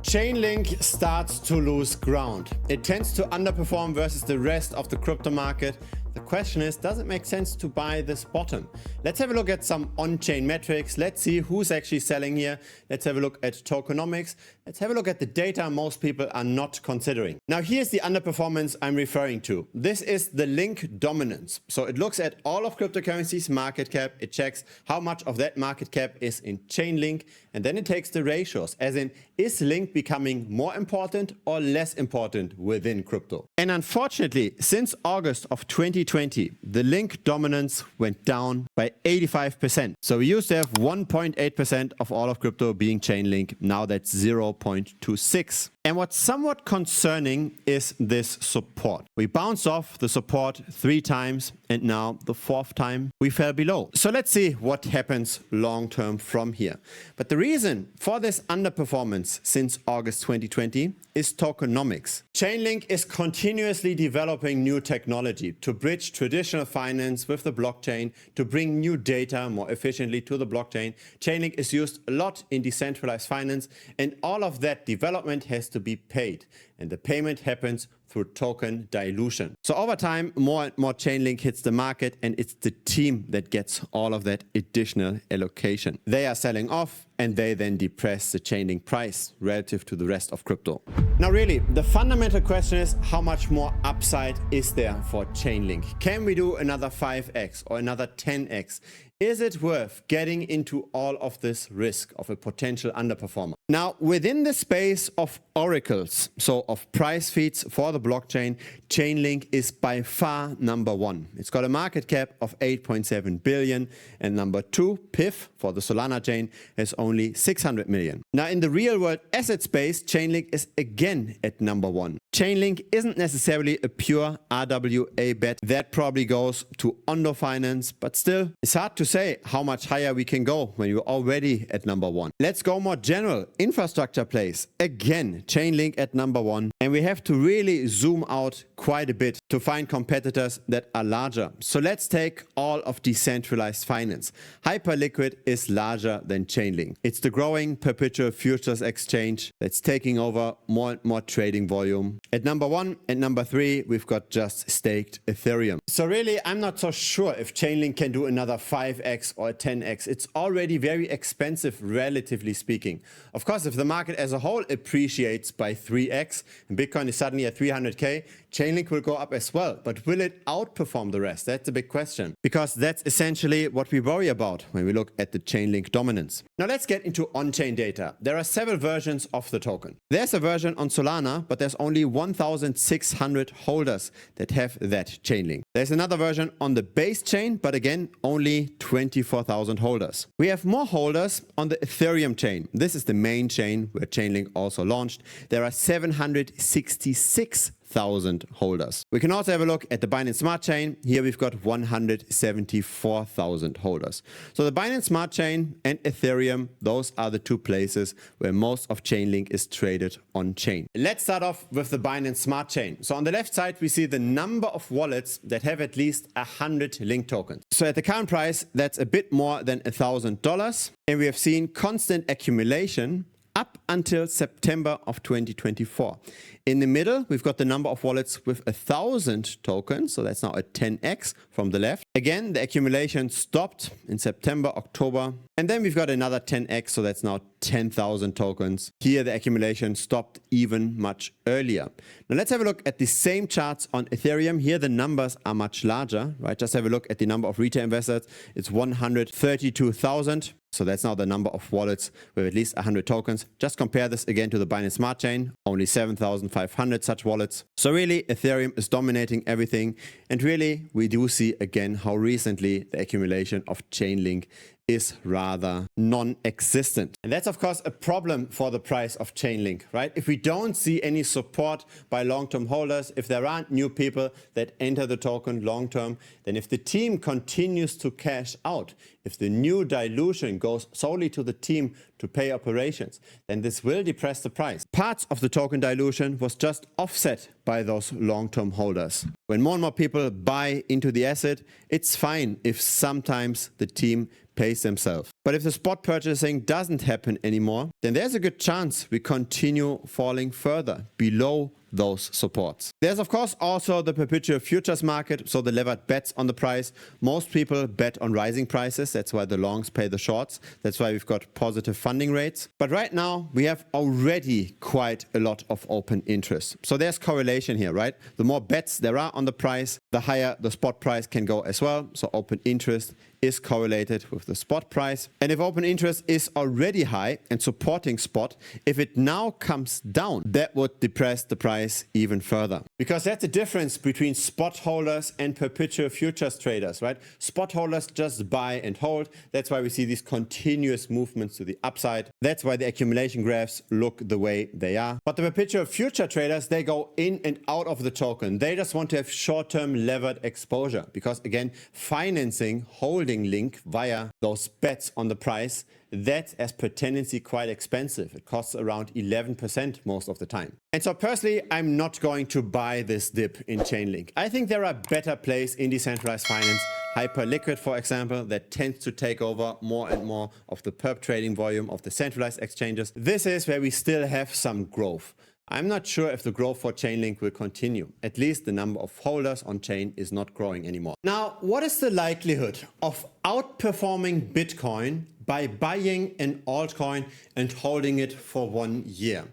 Chainlink starts to lose ground. It tends to underperform versus the rest of the crypto market. The question is, does it make sense to buy this bottom? Let's have a look at some on-chain metrics. Let's see who's actually selling here. Let's have a look at tokenomics. Let's have a look at the data most people are not considering. Now here's the underperformance I'm referring to. This is the link dominance. So it looks at all of cryptocurrencies market cap. It checks how much of that market cap is in Chainlink. And then it takes the ratios, as in, is Link becoming more important or less important within crypto? And unfortunately, since August of 2020, the Link dominance went down by 85%. So we used to have 1.8% of all of crypto being Chainlink. Now that's 0.26. And what's somewhat concerning is this support. We bounced off the support 3 times, and now the 4th time we fell below. So let's see what happens long term from here. But the reason for this underperformance since August 2020 is tokenomics. Chainlink is continuously developing new technology to bridge traditional finance with the blockchain, to bring new data more efficiently to the blockchain. Chainlink is used a lot in decentralized finance, and all of that development has to be paid. And the payment happens through token dilution. So over time, more and more Chainlink hits the market, and it's the team that gets all of that additional allocation. They are selling off, and they then depress the Chainlink price relative to the rest of crypto. Now really, the fundamental question is, how much more upside is there for Chainlink? Can we do another 5x or another 10x? Is it worth getting into all of this risk of a potential underperformer? Now, within the space of oracles, so of price feeds for the blockchain, Chainlink is by far number 1. It's got a market cap of 8.7 billion, and number 2, PIF, for the Solana chain, has only 600 million. Now, in the real world asset space, Chainlink is again at number 1. Chainlink isn't necessarily a pure RWA bet. That probably goes to Ondo Finance, but still, it's hard to say how much higher we can go when you're already at number 1. Let's go more general. Infrastructure plays. Again, Chainlink at number 1. And we have to really zoom out quite a bit to find competitors that are larger. So let's take all of decentralized finance. Hyperliquid is larger than Chainlink. It's the growing perpetual futures exchange that's taking over more and more trading volume. At number 1 and number 3, we've got just staked Ethereum. So really, I'm not so sure if Chainlink can do another 5x or 10x. It's already very expensive, relatively speaking. Of course, if the market as a whole appreciates by 3x and Bitcoin is suddenly at 300k, Chainlink will go up as well. But will it outperform the rest? That's a big question, because that's essentially what we worry about when we look at the Chainlink dominance. Now let's get into on-chain data. There are several versions of the token. There's a version on Solana, but there's only 1,600 holders that have that Chainlink. There's another version on the base chain, but again, only 24,000 holders. We have more holders on the Ethereum chain. This is the main chain where Chainlink also launched. There are 766,000 holders. We can also have a look at the Binance Smart Chain. Here we've got 174,000 holders. So the Binance Smart Chain and Ethereum, those are the 2 places where most of Chainlink is traded on chain. Let's start off with the Binance Smart Chain. So on the left side, we see the number of wallets that have at least 100 Link tokens. So at the current price, that's a bit more than $1,000. And we have seen constant accumulation up until September of 2024. In the middle, we've got the number of wallets with 1,000 tokens. So that's now a 10x from the left. Again, the accumulation stopped in September, October. And then we've got another 10x. So that's now 10,000 tokens. Here, the accumulation stopped even much earlier. Now let's have a look at the same charts on Ethereum. Here, the numbers are much larger, right? Just have a look at the number of retail investors. It's 132,000. So that's now the number of wallets with at least 100 tokens. Just compare this again to the Binance Smart Chain, only 7,500 such wallets. So really, Ethereum is dominating everything. And really, we do see again how recently the accumulation of Chainlink is rather non-existent. And that's of course a problem for the price of Chainlink, right? If we don't see any support by long-term holders, if there aren't new people that enter the token long-term, then if the team continues to cash out, if the new dilution goes solely to the team to pay operations, then this will depress the price. Parts of the token dilution was just offset by those long-term holders. When more and more people buy into the asset, it's fine if sometimes the team pays themselves. But if the spot purchasing doesn't happen anymore, then there's a good chance we continue falling further below those supports. There's of course also the perpetual futures market, so the levered bets on the price. Most people bet on rising prices. That's why the longs pay the shorts. That's why we've got positive funding rates. But right now we have already quite a lot of open interest. So there's correlation here, right? The more bets there are on the price, the higher the spot price can go as well. So open interest is correlated with the spot price. And if open interest is already high and supporting spot, if it now comes down, that would depress the price even further. Because that's the difference between spot holders and perpetual futures traders, right? Spot holders just buy and hold. That's why we see these continuous movements to the upside. That's why the accumulation graphs look the way they are. But the perpetual future traders, they go in and out of the token. They just want to have short-term levered exposure because, again, financing, holding Link via those bets on the price, that's as per tendency quite expensive. It costs around 11% most of the time. And so personally, I'm not going to buy this dip in Chainlink. I think there are better plays in decentralized finance. Hyperliquid, for example, that tends to take over more and more of the perp trading volume of the centralized exchanges. This is where we still have some growth. I'm not sure if the growth for Chainlink will continue. At least the number of holders on chain is not growing anymore. Now, what is the likelihood of outperforming Bitcoin by buying an altcoin and holding it for 1 year?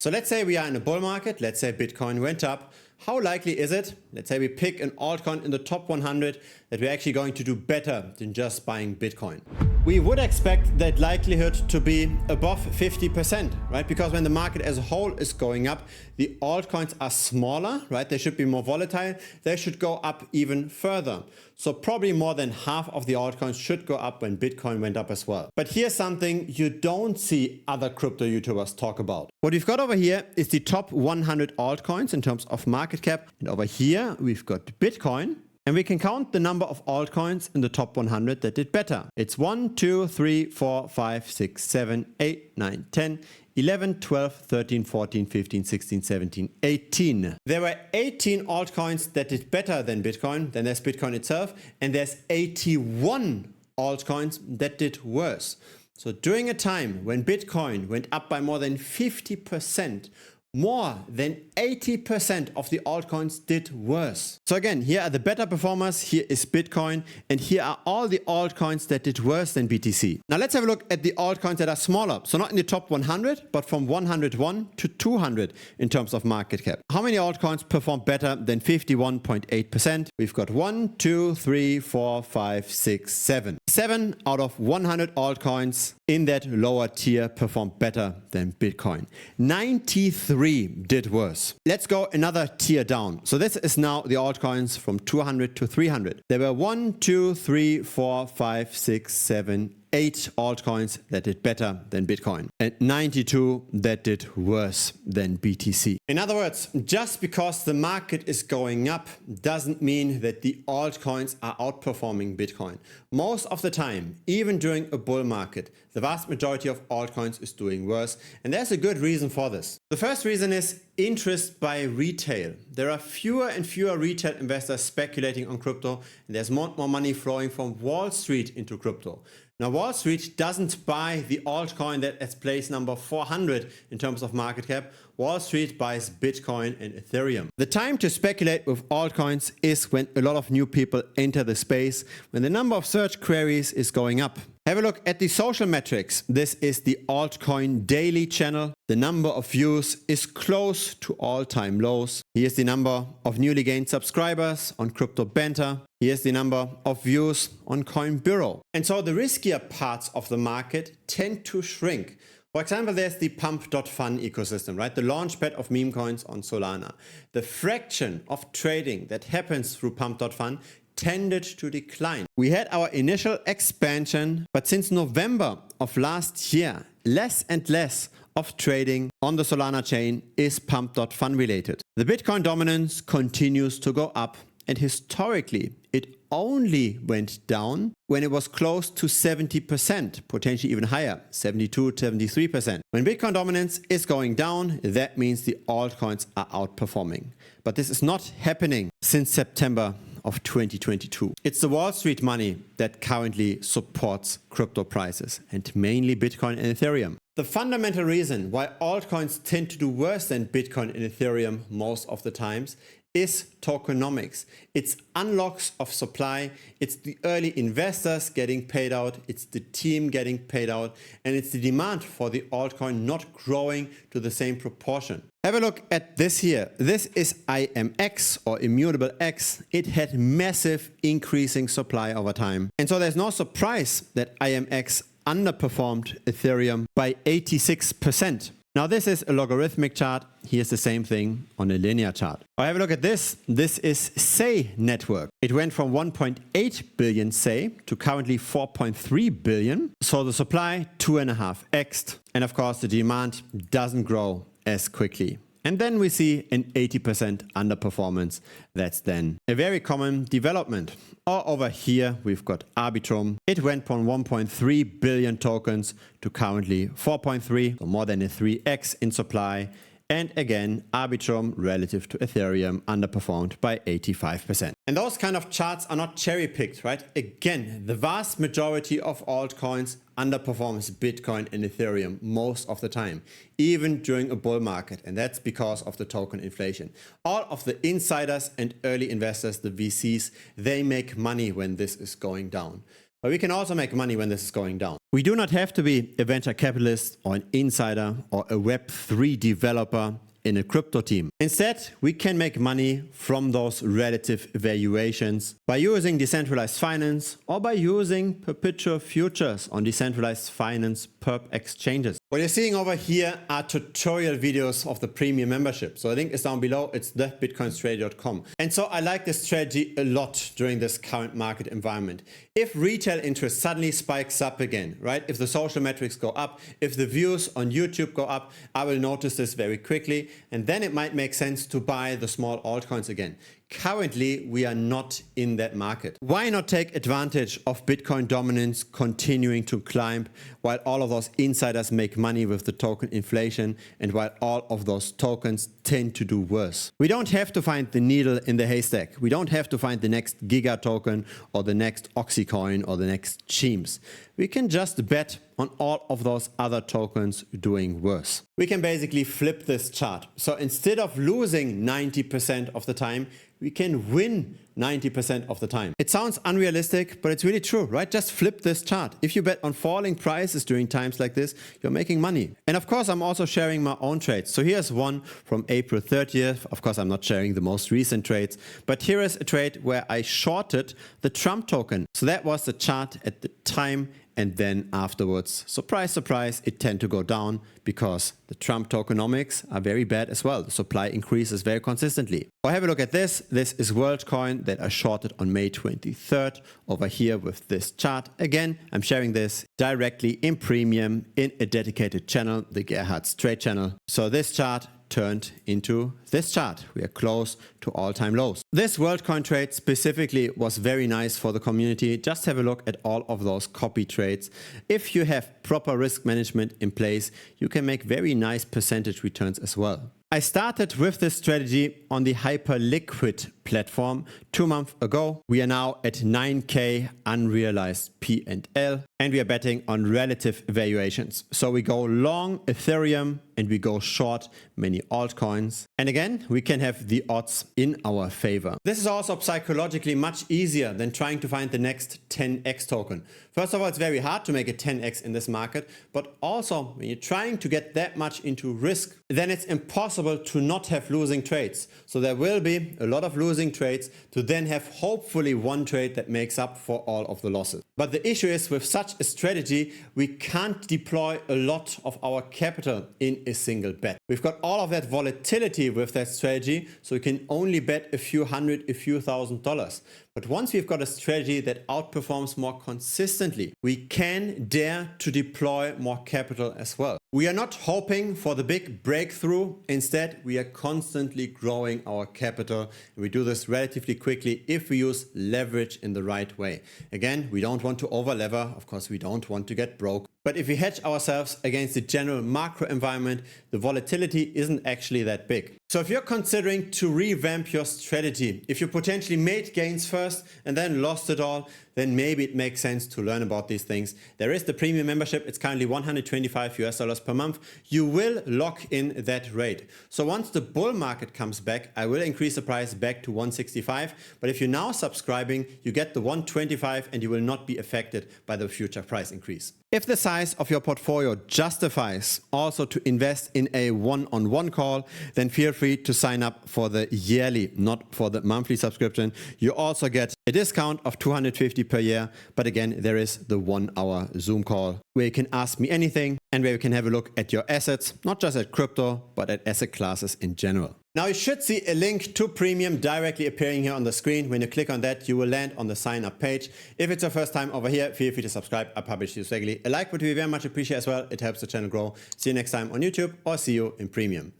So let's say we are in a bull market. Let's say Bitcoin went up. How likely is it, let's say we pick an altcoin in the top 100, that we're actually going to do better than just buying Bitcoin? We would expect that likelihood to be above 50%, right? Because when the market as a whole is going up, the altcoins are smaller, right? They should be more volatile. They should go up even further. So probably more than half of the altcoins should go up when Bitcoin went up as well. But here's something you don't see other crypto YouTubers talk about. What we've got over here is the top 100 altcoins in terms of market cap. And over here, we've got Bitcoin. And we can count the number of altcoins in the top 100 that did better. It's 1, 2, 3, 4, 5, 6, 7, 8, 9, 10, 11, 12, 13, 14, 15, 16, 17, 18. There were 18 altcoins that did better than Bitcoin, then there's Bitcoin itself, and there's 81 altcoins that did worse. So during a time when Bitcoin went up by more than 50%, more than 80% of the altcoins did worse. So again, here are the better performers, here is Bitcoin, and here are all the altcoins that did worse than BTC. Now let's have a look at the altcoins that are smaller. So not in the top 100, but from 101 to 200 in terms of market cap. How many altcoins performed better than 51.8%? We've got 1, 2, 3, 4, 5, 6, 7. 7 out of 100 altcoins in that lower tier performed better than Bitcoin. 93 did worse. Let's go another tier down. So this is now the altcoins from 200 to 300. There were 1, 2, 3, 4, 5, 6, 7, 8 altcoins that did better than Bitcoin and 92 that did worse than BTC. In other words, just because the market is going up doesn't mean that the altcoins are outperforming Bitcoin. Most of the time, even during a bull market, the vast majority of altcoins is doing worse, and there's a good reason for this. The first reason is interest by retail. There are fewer and fewer retail investors speculating on crypto, and there's more and more money flowing from Wall Street into crypto. Now, Wall Street doesn't buy the altcoin that is place number 400 in terms of market cap. Wall Street buys Bitcoin and Ethereum. The time to speculate with altcoins is when a lot of new people enter the space, when the number of search queries is going up. Have a look at the social metrics. This is the altcoin daily channel. The number of views is close to all-time lows. Here's the number of newly gained subscribers on Crypto Banter. Here's the number of views on Coin Bureau. And so the riskier parts of the market tend to shrink. For example, there's the pump.fun ecosystem, right? The launchpad of meme coins on Solana. The fraction of trading that happens through pump.fun tended to decline. We had our initial expansion, but since November of last year, less and less of trading on the Solana chain is pump.fun related. The Bitcoin dominance continues to go up, and historically, it only went down when it was close to 70%, potentially even higher, 72, 73%. When Bitcoin dominance is going down, that means the altcoins are outperforming. But this is not happening since September of 2022. It's the Wall Street money that currently supports crypto prices, and mainly Bitcoin and Ethereum. The fundamental reason why altcoins tend to do worse than Bitcoin and Ethereum most of the times is tokenomics. It's unlocks of supply, it's the early investors getting paid out, it's the team getting paid out, and it's the demand for the altcoin not growing to the same proportion. Have a look at this here. This is IMX or Immutable X. It had massive increasing supply over time. And so there's no surprise that IMX underperformed Ethereum by 86%. Now this is a logarithmic chart. Here's the same thing on a linear chart. Now have a look at this. This is SEI network. It went from 1.8 billion SEI to currently 4.3 billion. So the supply 2.5x'd. And of course the demand doesn't grow as quickly. And then we see an 80% underperformance. That's then a very common development. Or over here, we've got Arbitrum. It went from 1.3 billion tokens to currently 4.3, so more than a 3x in supply. And again, Arbitrum relative to Ethereum underperformed by 85%. And those kind of charts are not cherry-picked, right? Again, the vast majority of altcoins underperforms Bitcoin and Ethereum most of the time, even during a bull market. And that's because of the token inflation. All of the insiders and early investors, the VCs, they make money when this is going down. But we can also make money when this is going down. We do not have to be a venture capitalist or an insider or a Web3 developer in a crypto team. Instead, we can make money from those relative valuations by using decentralized finance or by using perpetual futures on decentralized finance perp exchanges. What you're seeing over here are tutorial videos of the premium membership. So the link is down below. It's thebitcoinstrategy.com. And so I like this strategy a lot during this current market environment. If retail interest suddenly spikes up again, right? If the social metrics go up, if the views on YouTube go up, I will notice this very quickly. And then it might make sense to buy the small altcoins again. Currently, we are not in that market. Why not take advantage of Bitcoin dominance continuing to climb while all of those insiders make money with the token inflation and while all of those tokens tend to do worse? We don't have to find the needle in the haystack. We don't have to find the next Giga token or the next Oxycoin or the next Cheems. We can just bet on all of those other tokens doing worse. We can basically flip this chart. So instead of losing 90% of the time, we can win 90% of the time. It sounds unrealistic, but it's really true, right? Just flip this chart. If you bet on falling prices during times like this, you're making money. And of course, I'm also sharing my own trades. So here's one from April 30th. Of course, I'm not sharing the most recent trades, but here is a trade where I shorted the Trump token. So that was the chart at the time. And then afterwards, surprise, surprise, it tend to go down because the Trump tokenomics are very bad as well. The supply increases very consistently. Or have a look at this. This is WorldCoin that I shorted on May 23rd over here with this chart. Again, I'm sharing this directly in premium in a dedicated channel, the Gerhard's Trade channel. So this chart turned into this chart. We are close to all-time lows. This WorldCoin trade specifically was very nice for the community. Just have a look at all of those copy trades. If you have proper risk management in place, you can make very nice percentage returns as well. I started with this strategy on the Hyperliquid platform 2 months ago. We are now at 9K unrealized P&L and we are betting on relative valuations. So we go long Ethereum and we go short many altcoins. And again, we can have the odds in our favor. This is also psychologically much easier than trying to find the next 10x token. First of all, it's very hard to make a 10x in this market, but also when you're trying to get that much into risk, then it's impossible to not have losing trades. So there will be a lot of losing trades to then have hopefully one trade that makes up for all of the losses. But the issue is with such a strategy, we can't deploy a lot of our capital in a single bet. We've got all of that volatility with that strategy, so we can only bet a few hundred, a few $1,000s. But once we've got a strategy that outperforms more consistently, we can dare to deploy more capital as well. We are not hoping for the big breakthrough. Instead, we are constantly growing our capital. And we do this relatively quickly if we use leverage in the right way. Again, we don't want to over lever. Of course, we don't want to get broke. But if we hedge ourselves against the general macro environment, the volatility isn't actually that big. So if you're considering to revamp your strategy, if you potentially made gains first and then lost it all, then maybe it makes sense to learn about these things. There is the premium membership. It's currently $125 per month. You will lock in that rate. So once the bull market comes back, I will increase the price back to 165. But if you're now subscribing, you get the 125 and you will not be affected by the future price increase. If the size of your portfolio justifies also to invest in a one-on-one call, then feel free to sign up for the yearly, not for the monthly subscription. You also get a discount of $250 per year. But again, there is the 1 hour Zoom call where you can ask me anything and where you can have a look at your assets, not just at crypto, but at asset classes in general. Now you should see a link to Premium directly appearing here on the screen. When you click on that, you will land on the sign up page. If it's your first time over here, feel free to subscribe. I publish these regularly. A like would be very much appreciated as well. It helps the channel grow. See you next time on YouTube or see you in Premium.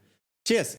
Cheers.